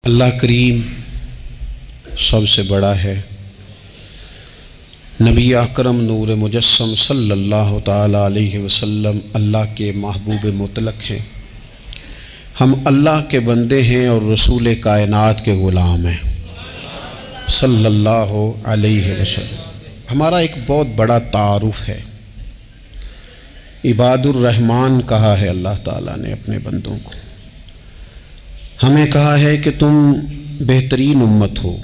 اللہ کریم سب سے بڑا ہے۔ نبی اکرم نور مجسم صلی اللہ تعالی علیہ وسلم اللہ کے محبوب مطلق ہیں۔ ہم اللہ کے بندے ہیں اور رسول کائنات کے غلام ہیں صلی اللہ علیہ وسلم۔ ہمارا ایک بہت بڑا تعارف ہے، عباد الرحمن کہا ہے اللہ تعالیٰ نے اپنے بندوں کو۔ ہمیں کہا ہے کہ تم بہترین امت ہو۔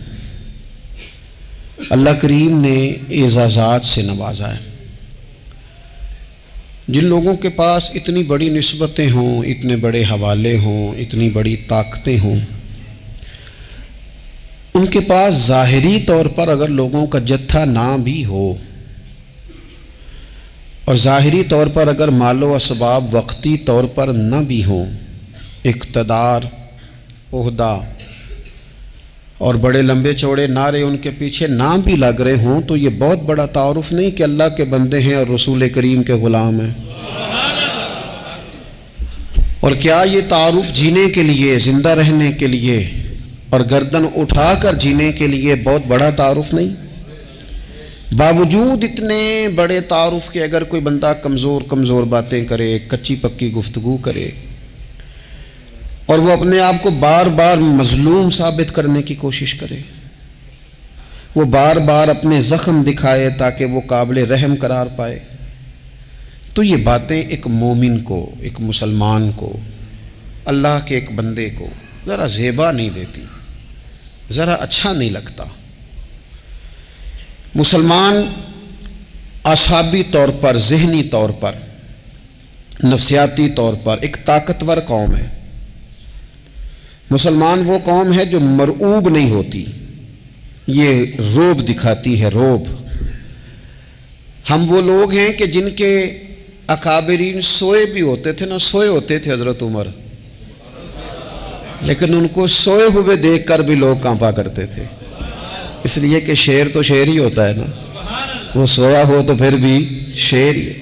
اللہ کریم نے اعزازات سے نوازا ہے۔ جن لوگوں کے پاس اتنی بڑی نسبتیں ہوں، اتنے بڑے حوالے ہوں، اتنی بڑی طاقتیں ہوں، ان کے پاس ظاہری طور پر اگر لوگوں کا جتھا نہ بھی ہو اور ظاہری طور پر اگر مال و اسباب وقتی طور پر نہ بھی ہوں، اقتدار، عہدہ اور بڑے لمبے چوڑے نعرے ان کے پیچھے نام بھی لگ رہے ہوں، تو یہ بہت بڑا تعارف نہیں کہ اللہ کے بندے ہیں اور رسول کریم کے غلام ہیں؟ اور کیا یہ تعارف جینے کے لیے، زندہ رہنے کے لیے اور گردن اٹھا کر جینے کے لیے بہت بڑا تعارف نہیں؟ باوجود اتنے بڑے تعارف کے اگر کوئی بندہ کمزور باتیں کرے، کچی پکی گفتگو کرے اور وہ اپنے آپ کو بار بار مظلوم ثابت کرنے کی کوشش کرے، وہ بار بار اپنے زخم دکھائے تاکہ وہ قابل رحم قرار پائے، تو یہ باتیں ایک مومن کو، ایک مسلمان کو، اللہ کے ایک بندے کو ذرا زیبا نہیں دیتی، ذرا اچھا نہیں لگتا۔ مسلمان اعصابی طور پر، ذہنی طور پر، نفسیاتی طور پر ایک طاقتور قوم ہے۔ مسلمان وہ قوم ہے جو مرعوب نہیں ہوتی، یہ روب دکھاتی ہے، روب۔ ہم وہ لوگ ہیں کہ جن کے اکابرین سوئے بھی ہوتے تھے، نہ سوئے ہوتے تھے حضرت عمر، لیکن ان کو سوئے ہوئے دیکھ کر بھی لوگ کانپا کرتے تھے، اس لیے کہ شیر تو شیر ہی ہوتا ہے نا، وہ سویا ہو تو پھر بھی شیر ہی۔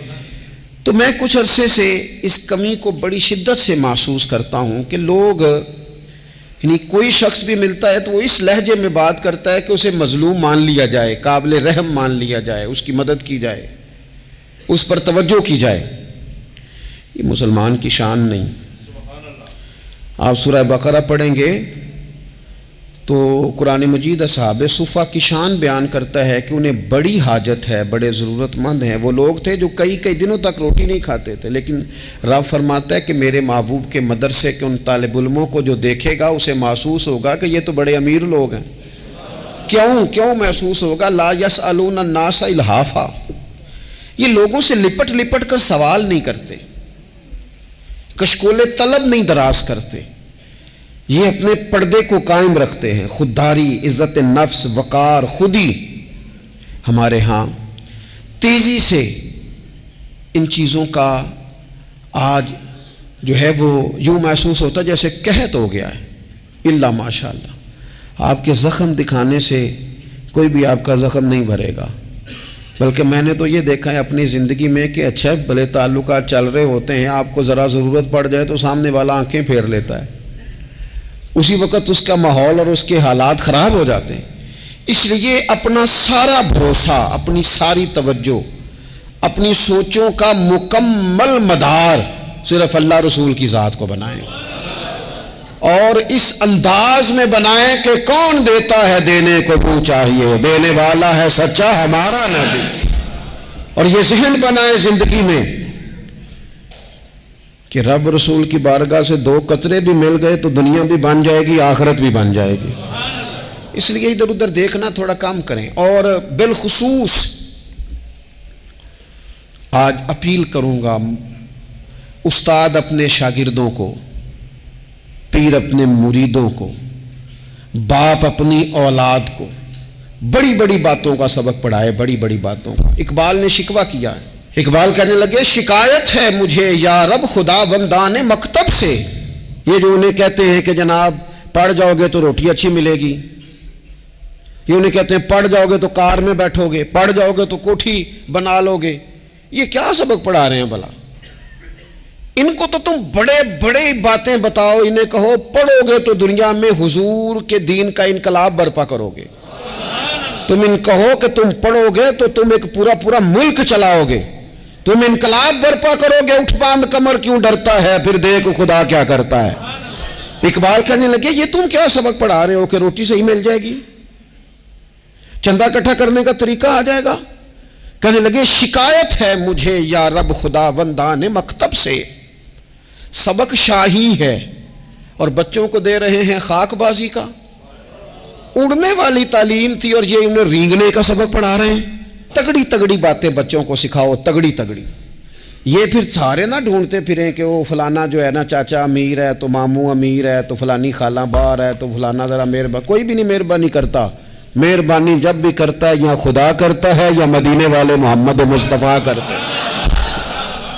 تو میں کچھ عرصے سے اس کمی کو بڑی شدت سے محسوس کرتا ہوں کہ لوگ، یعنی کوئی شخص بھی ملتا ہے تو وہ اس لہجے میں بات کرتا ہے کہ اسے مظلوم مان لیا جائے، قابل رحم مان لیا جائے، اس کی مدد کی جائے، اس پر توجہ کی جائے۔ یہ مسلمان کی شان نہیں۔ آپ سورہ بقرہ پڑھیں گے تو قرآن مجید اصحاب صفہ کی شان بیان کرتا ہے کہ انہیں بڑی حاجت ہے، بڑے ضرورت مند ہیں۔ وہ لوگ تھے جو کئی دنوں تک روٹی نہیں کھاتے تھے، لیکن رب فرماتا ہے کہ میرے محبوب کے مدرسے کے ان طالب علموں کو جو دیکھے گا اسے محسوس ہوگا کہ یہ تو بڑے امیر لوگ ہیں۔ کیوں محسوس ہوگا؟ لا یسألون الناس الحافا، یہ لوگوں سے لپٹ کر سوال نہیں کرتے، کشکول طلب نہیں دراز کرتے، یہ اپنے پردے کو قائم رکھتے ہیں۔ خودداری، عزت نفس، وقار، خودی ہمارے ہاں تیزی سے ان چیزوں کا آج جو ہے وہ یوں محسوس ہوتا ہے جیسے قحط ہو گیا ہے۔ اللہ ماشاءاللہ، آپ کے زخم دکھانے سے کوئی بھی آپ کا زخم نہیں بھرے گا، بلکہ میں نے تو یہ دیکھا ہے اپنی زندگی میں کہ اچھا بھلے تعلقات چل رہے ہوتے ہیں، آپ کو ذرا ضرورت پڑ جائے تو سامنے والا آنکھیں پھیر لیتا ہے، اسی وقت اس کا ماحول اور اس کے حالات خراب ہو جاتے ہیں۔ اس لیے اپنا سارا بھروسہ، اپنی ساری توجہ، اپنی سوچوں کا مکمل مدار صرف اللہ رسول کی ذات کو بنائیں، اور اس انداز میں بنائیں کہ کون دیتا ہے دینے کو تو چاہیے، دینے والا ہے سچا ہمارا نبی۔ اور یہ ذہن بنائیں زندگی میں کہ رب رسول کی بارگاہ سے 2 قطرے بھی مل گئے تو دنیا بھی بن جائے گی، آخرت بھی بن جائے گی۔ اس لیے ادھر ادھر دیکھنا تھوڑا کم کریں۔ اور بالخصوص آج اپیل کروں گا، استاد اپنے شاگردوں کو، پیر اپنے مریدوں کو، باپ اپنی اولاد کو بڑی بڑی باتوں کا سبق پڑھائے، بڑی بڑی باتوں کا۔ اقبال نے شکوہ کیا ہے، اقبال کہنے لگے شکایت ہے مجھے یا رب خدا بندان مکتب سے، یہ جو انہیں کہتے ہیں کہ جناب پڑھ جاؤ گے تو روٹی اچھی ملے گی، یہ انہیں کہتے ہیں پڑھ جاؤ گے تو کار میں بیٹھو گے، پڑھ جاؤ گے تو کوٹھی بنا لو گے، یہ کیا سبق پڑھا رہے ہیں بھلا؟ ان کو تو تم بڑے بڑے باتیں بتاؤ، انہیں کہو پڑھو گے تو دنیا میں حضور کے دین کا انقلاب برپا کرو گے، تم ان کہو کہ تم پڑھو گے تو تم ایک پورا ملک چلاؤ گے، تم انقلاب برپا کرو گے، اٹھ باندھ کمر کیوں ڈرتا ہے، پھر دیکھو خدا کیا کرتا ہے۔ اقبال کہنے لگے یہ تم کیا سبق پڑھا رہے ہو کہ روٹی صحیح مل جائے گی، چندہ اکٹھا کرنے کا طریقہ آ جائے گا؟ کہنے لگے شکایت ہے مجھے یا رب خدا وندان مکتب سے، سبق شاہی ہے اور بچوں کو دے رہے ہیں خاک بازی کا۔ اڑنے والی تعلیم تھی اور یہ انہیں رینگنے کا سبق پڑھا رہے ہیں۔ تگڑی تگڑی باتیں بچوں کو سکھاؤ، تگڑی تگڑی۔ یہ پھر سارے نہ ڈھونڈتے پھریں کہ وہ فلانا جو ہے نا چاچا امیر ہے تو ماموں امیر ہے تو فلانی خالہ باہر ہے تو فلانا ذرا مہربانی، کوئی بھی نہیں مہربانی کرتا۔ مہربانی جب بھی کرتا ہے یا خدا کرتا ہے یا مدینے والے محمد مصطفیٰ کرتے ہیں۔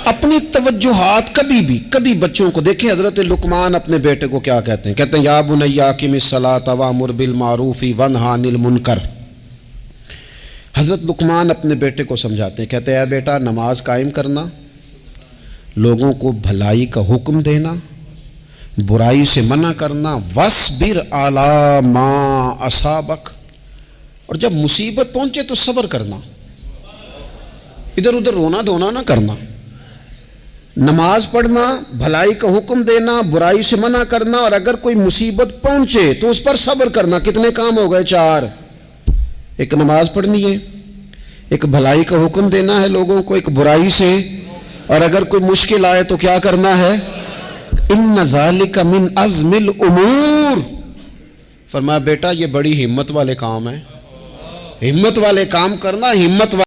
اپنی توجہات کبھی بچوں کو دیکھیں، حضرت لقمان اپنے بیٹے کو کیا کہتے ہیں یا بنی اقم الصلاۃ وامر بالمعروف وانہی عن المنکر۔ حضرت لقمان اپنے بیٹے کو سمجھاتے ہیں، کہتے ہیں اے بیٹا نماز قائم کرنا، لوگوں کو بھلائی کا حکم دینا، برائی سے منع کرنا، وَاصْبِرْ عَلَىٰ مَا أَصَابَكَ، اور جب مصیبت پہنچے تو صبر کرنا، ادھر ادھر رونا دھونا نہ کرنا۔ نماز پڑھنا، بھلائی کا حکم دینا، برائی سے منع کرنا، اور اگر کوئی مصیبت پہنچے تو اس پر صبر کرنا۔ کتنے کام ہو گئے؟ 4۔ ایک نماز پڑھنی ہے، ایک بھلائی کا حکم دینا ہے لوگوں کو، ایک برائی سے، اور اگر کوئی مشکل آئے تو کیا کرنا ہے؟ ان ذالک من عزم الامور۔ فرمایا بیٹا یہ بڑی ہمت والے کام ہیں، ہمت والے کام کرنا، ہمت والے